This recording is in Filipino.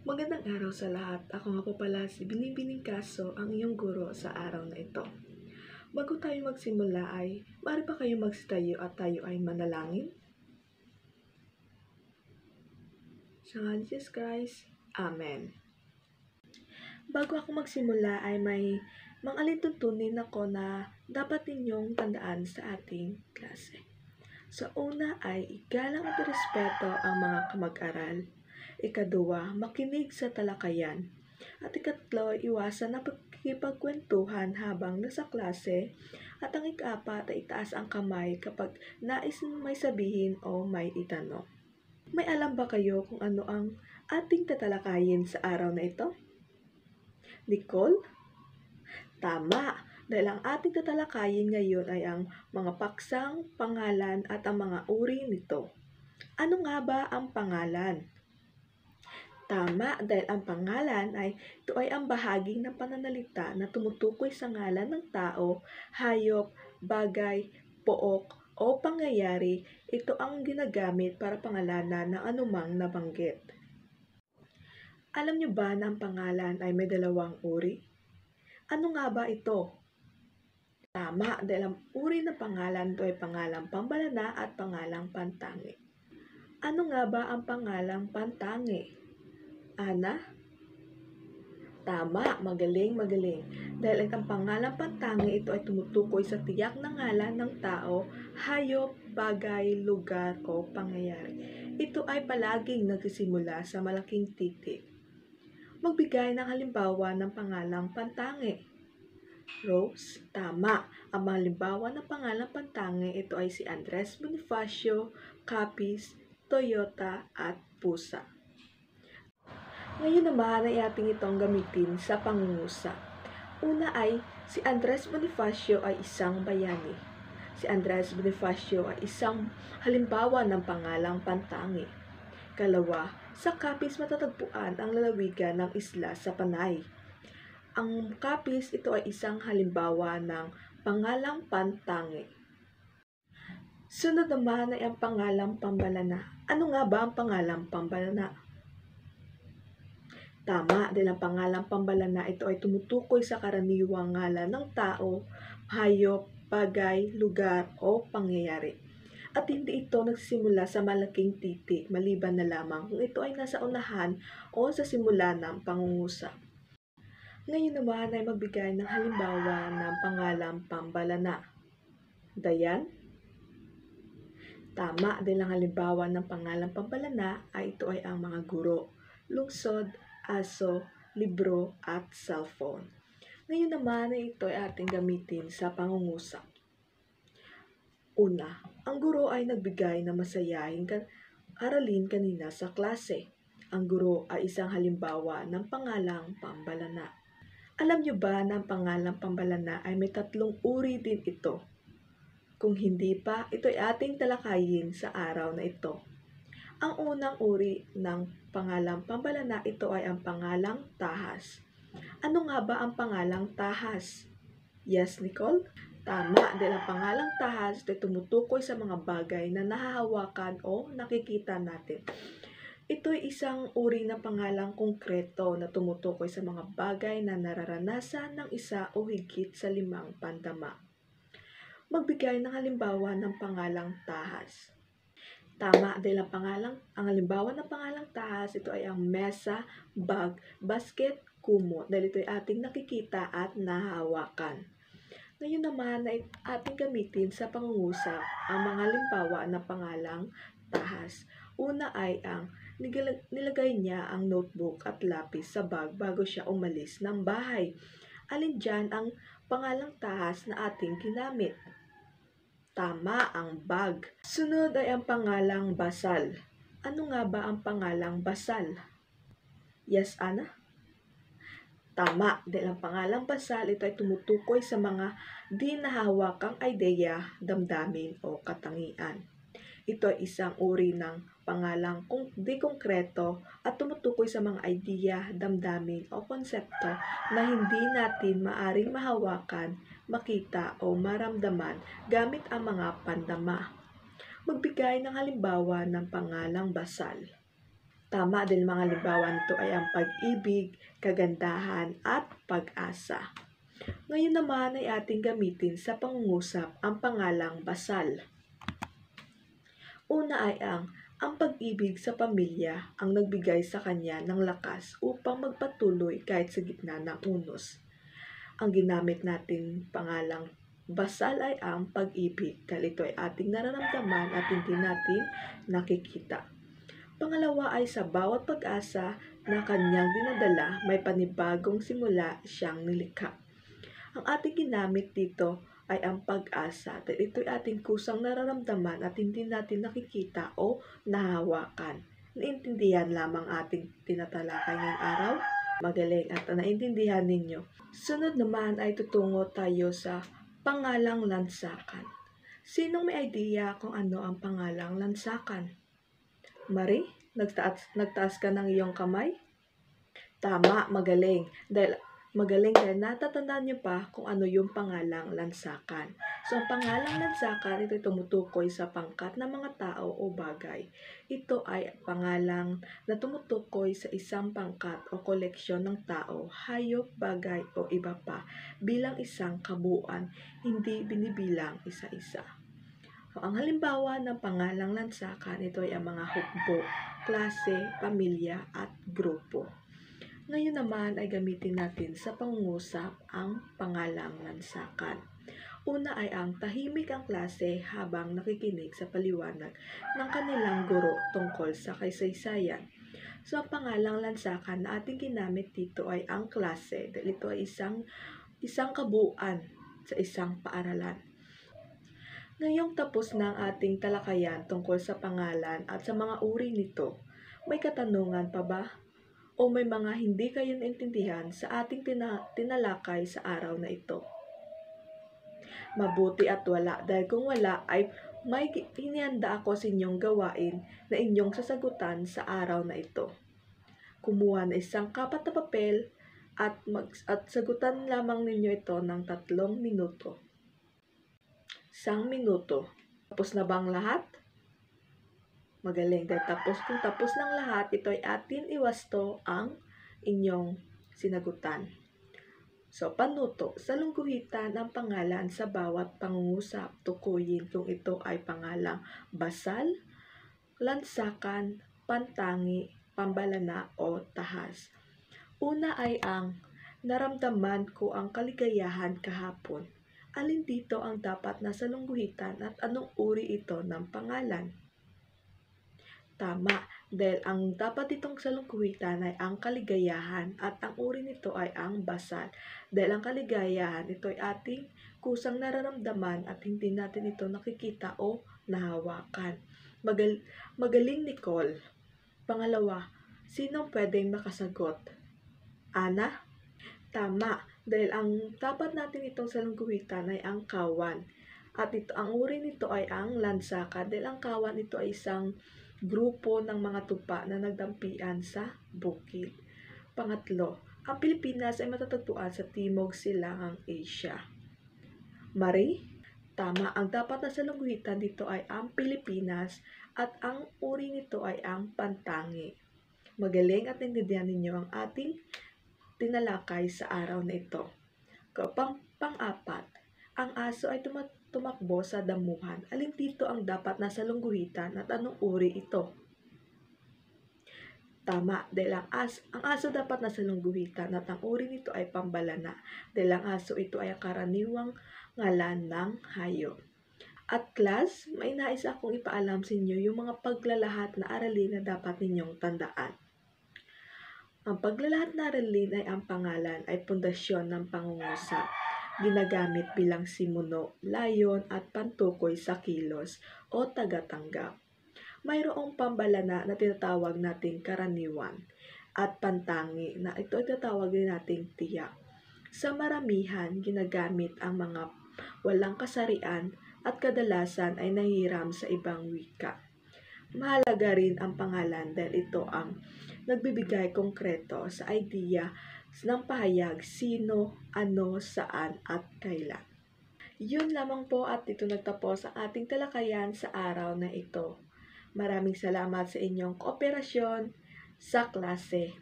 Magandang araw sa lahat. Ako nga po pala si Binibining Kaso, ang iyong guro sa araw na ito. Bago tayo magsimula ay, maaari ba kayo magsitayo at tayo ay manalangin? Sa ngalan ni Jesus Christ, Amen. Bago ako magsimula ay may mga alituntunin ako na dapat ninyong tandaan sa ating klase. Sa una ay igalang at respeto ang mga kamag-aral. Ikadua, makinig sa talakayan. At ikatlo, iwasan ang pagkikipagkwentuhan habang nasa klase. At ang ika-apat ay itaas ang kamay kapag nais may sabihin o may itanong. May alam ba kayo kung ano ang ating tatalakayin sa araw na ito? Nicole? Tama! Dahil ang ating tatalakayin ngayon ay ang mga paksang, pangalan at ang mga uri nito. Ano nga ba ang pangalan? Tama, dahil ang pangalan ay ito ay ang bahagi ng pananalita na tumutukoy sa ngalan ng tao, hayop, bagay, pook o pangyayari. Ito ang ginagamit para pangalanan ng anumang nabanggit. Alam niyo ba na ang pangalan ay may dalawang uri? Ano nga ba ito? Tama, dahil ang uri ng pangalan ito ay pangalang pambalana at pangalang pantangi. Ano nga ba ang pangalang pantangi? Ana? Tama, magaling. Dahil ang pangalang pantangi ito ay tumutukoy sa tiyak na ngalan ng tao, hayop, bagay, lugar o pangyayari. Ito ay palaging nagsisimula sa malaking titik. Magbigay ng halimbawa ng pangalang pantangi. Rose? Tama. Ang mga halimbawa ng pangalang pantangi ito ay si Andres Bonifacio, Capiz, Toyota at Pusa. Ngayon naman ay ating itong gamitin sa pangungusap. Una ay si Andres Bonifacio ay isang bayani. Si Andres Bonifacio ay isang halimbawa ng pangalang pantangi. Kalawa, sa Capiz matatagpuan ang lalawigan ng isla sa Panay. Ang Capiz ito ay isang halimbawa ng pangalang pantangi. Sunod naman ay ang pangalang pambalana. Ano nga ba ang pangalang pambalana? Tama, dahil ang pangalang pambalana ito ay tumutukoy sa karaniwang ngalan ng tao, hayop, bagay, lugar o pangyayari. At hindi ito nagsisimula sa malaking titik maliban na lamang kung ito ay nasa unahan o sa simula ng pangungusap. Ngayon naman ay magbigay ng halimbawa ng pangalang pambalana. Dayan? Tama, dahil ang halimbawa ng pangalang pambalana ay ito ay ang mga guro, lungsod, aso, libro at cellphone. Ngayon naman ay ito ay ating gamitin sa pangungusap. Una, ang guro ay nagbigay ng masayahing aralin kanina sa klase. Ang guro ay isang halimbawa ng pangalang pambalana. Alam niyo ba na ang pangalang pambalana ay may tatlong uri din ito? Kung hindi pa, ito ay ating talakayin sa araw na ito. Ang unang uri ng pangalang pambalana ito ay ang pangalang tahas. Ano nga ba ang pangalang tahas? Yes, Nicole? Tama, dahil ang pangalang tahas ito ay tumutukoy sa mga bagay na nahahawakan o nakikita natin. Ito ay isang uri ng pangalang konkreto na tumutukoy sa mga bagay na nararanasan ng isa o higit sa 5 pandama. Magbigay ng halimbawa ng pangalang tahas. Tama, dahil ang halimbawa ng pangalang tahas, ito ay ang mesa, bag, basket, kumot, dahil ito ay ating nakikita at nahahawakan. Ngayon naman ay ating gamitin sa pangungusap ang mga halimbawa ng pangalang tahas. Una ay ang nilagay niya ang notebook at lapis sa bag bago siya umalis ng bahay. Alin dyan ang pangalang tahas na ating ginamit? Tama, ang bag. Sunod ay ang pangalang basal. Ano nga ba ang pangalang basal? Yes, Ana? Tama, dahil ang pangalang basal ito ay tumutukoy sa mga di nahahawakang ideya, damdamin o katangian. Ito ay isang uri ng pangalang di konkreto at tumutukoy sa mga idea, damdamin o konsepto na hindi natin maaring mahawakan, makita o maramdaman gamit ang mga pandama. Magbigay ng halimbawa ng pangalang basal. Tama din mga halimbawa nito ay ang pag-ibig, kagandahan at pag-asa. Ngayon naman ay ating gamitin sa pangungusap ang pangalang basal. Una ay ang pag-ibig sa pamilya ang nagbigay sa kanya ng lakas upang magpatuloy kahit sa gitna ng unos. Ang ginamit natin pangalang basal ay ang pag-ibig dahil ito ay ating nararamdaman at hindi natin nakikita. Pangalawa ay sa bawat pag-asa na kanyang dinadala, may panibagong simula siyang nilikha. Ang ating ginamit dito ay ang pag-asa dahil ito ay ating kusang nararamdaman at hindi natin nakikita o nahawakan. Naintindihan lamang ating tinatalakay ngayong araw? Magaling at naintindihan ninyo. Sunod naman ay tutungo tayo sa pangalang lansakan. Sinong may idea kung ano ang pangalang lansakan? Marie, nagtaas ka ng iyong kamay? Tama, magaling. Dahil natatandaan niyo pa kung ano yung pangalang lansakan. So, ang pangalang lansakan, ito tumutukoy sa pangkat ng mga tao o bagay. Ito ay pangalang na tumutukoy sa isang pangkat o koleksyon ng tao, hayop, bagay o iba pa bilang isang kabuuan, hindi binibilang isa-isa. So, ang halimbawa ng pangalang lansakan, ito ay ang mga hukbo, klase, pamilya at grupo. Ngayon naman ay gamitin natin sa pangungusap ang pangalang lansakan. Una ay ang tahimik ang klase habang nakikinig sa paliwanag ng kanilang guro tungkol sa kasaysayan. So, ang pangalang lansakan na ating ginamit dito ay ang klase dahil ito ay isang kabuuan sa isang paaralan. Ngayong tapos na ang ating talakayan tungkol sa pangalan at sa mga uri nito, may katanungan pa ba? O may mga hindi kayo naintindihan sa ating tinalakay sa araw na ito? Mabuti at wala, dahil kung wala ay may hinihanda ako sa inyong gawain na inyong sasagutan sa araw na ito. Kumuha na isang kapat na papel at sagutan lamang ninyo ito ng 3 minuto. 1 minuto. Tapos na bang lahat? Magaling. Dahil kung tapos ng lahat, ito ay atin iwasto ang inyong sinagutan. So, panuto. Sa lungguhitan ang pangalan sa bawat pangungusap. Tukuyin kung ito ay pangalang basal, lansakan, pantangi, pambalana o tahas. Una ay ang naramdaman ko ang kaligayahan kahapon. Alin dito ang dapat nasa lungguhitan at anong uri ito ng pangalan? Tama, dahil ang dapat itong salungkuhitan ay ang kaligayahan at ang uri nito ay ang basal. Dahil ang kaligayahan, ito ay ating kusang nararamdaman at hindi natin ito nakikita o nahawakan. Magaling, Nicole. Pangalawa, sinong pwedeng makasagot? Ana? Tama, dahil ang dapat natin itong salungkuhitan ay ang kawan. At ang uri nito ay ang lansakan dahil ang kawan ito ay isang grupo ng mga tupa na nagdampian sa bukid. Pangatlo, ang Pilipinas ay matatagpuan sa Timog Silangang Asia. Marie? Tama, ang dapat na salungguhitan dito ay ang Pilipinas at ang uri nito ay ang pantangi. Magaling at naintindihan ninyo ang ating tinalakay sa araw na ito. Pang-apat, ang aso ay tumakbo sa damuhan. Alin dito ang dapat nasa lungguhitan at anong uri ito? Tama, dahil ang aso dapat nasa lungguhitan at ang uri nito ay pambalana. Dahil ang aso ito ay karaniwang ngalan ng hayop. At class, may nais akong ipaalam sa inyo yung mga paglalahat na aralin na dapat ninyong tandaan. Ang paglalahat na aralin ay ang pangalan ay pundasyon ng pangungusap. Ginagamit bilang simuno, layon at pantukoy sa kilos o tagatanggap. Mayroong pambalana na tinatawag nating karaniwan at pantangi na ito ay tinatawag din nating tiyak. Sa maramihan, ginagamit ang mga walang kasarian at kadalasan ay nahihiram sa ibang wika. Mahalaga rin ang pangalan dahil ito ang nagbibigay konkreto sa idea ng pahayag sino, ano, saan at kailan. Yun lamang po at dito nagtapos ang ating talakayan sa araw na ito. Maraming salamat sa inyong kooperasyon sa klase.